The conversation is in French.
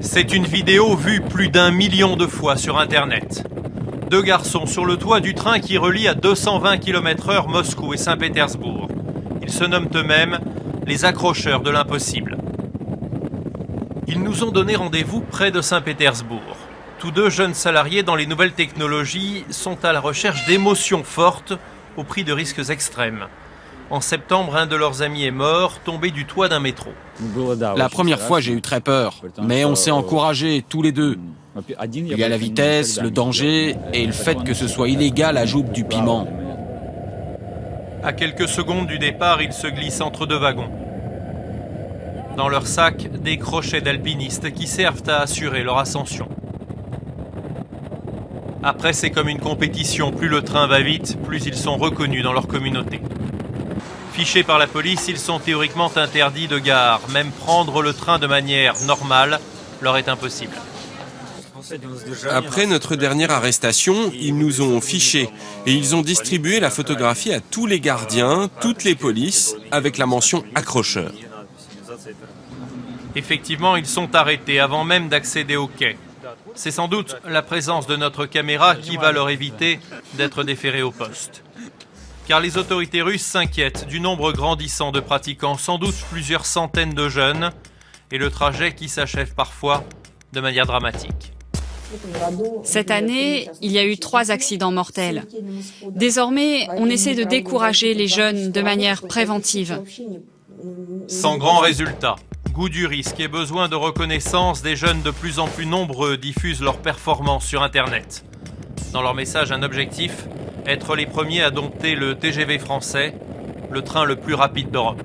C'est une vidéo vue plus d'1 million de fois sur Internet. Deux garçons sur le toit du train qui relie à 220 km/h Moscou et Saint-Pétersbourg. Ils se nomment eux-mêmes les accrocheurs de l'impossible. Ils nous ont donné rendez-vous près de Saint-Pétersbourg. Tous deux jeunes salariés dans les nouvelles technologies sont à la recherche d'émotions fortes au prix de risques extrêmes. En septembre, un de leurs amis est mort, tombé du toit d'un métro. La première fois, j'ai eu très peur, mais on s'est encouragés tous les deux. Il y a la vitesse, le danger et le fait que ce soit illégal ajoute du piment. À quelques secondes du départ, ils se glissent entre deux wagons. Dans leur sac, des crochets d'alpinistes qui servent à assurer leur ascension. Après, c'est comme une compétition. Plus le train va vite, plus ils sont reconnus dans leur communauté. Fichés par la police, ils sont théoriquement interdits de gare. Même prendre le train de manière normale leur est impossible. Après notre dernière arrestation, ils nous ont fichés et ils ont distribué la photographie à tous les gardiens, toutes les polices, avec la mention accrocheur. Effectivement, ils sont arrêtés avant même d'accéder au quai. C'est sans doute la présence de notre caméra qui va leur éviter d'être déférés au poste. Car les autorités russes s'inquiètent du nombre grandissant de pratiquants, sans doute plusieurs centaines de jeunes, et le trajet qui s'achève parfois de manière dramatique. Cette année, il y a eu 3 accidents mortels. Désormais, on essaie de décourager les jeunes de manière préventive. Sans grand résultat, goût du risque et besoin de reconnaissance, des jeunes de plus en plus nombreux diffusent leurs performances sur Internet. Dans leur message, un objectif, être les premiers à dompter le TGV français, le train le plus rapide d'Europe.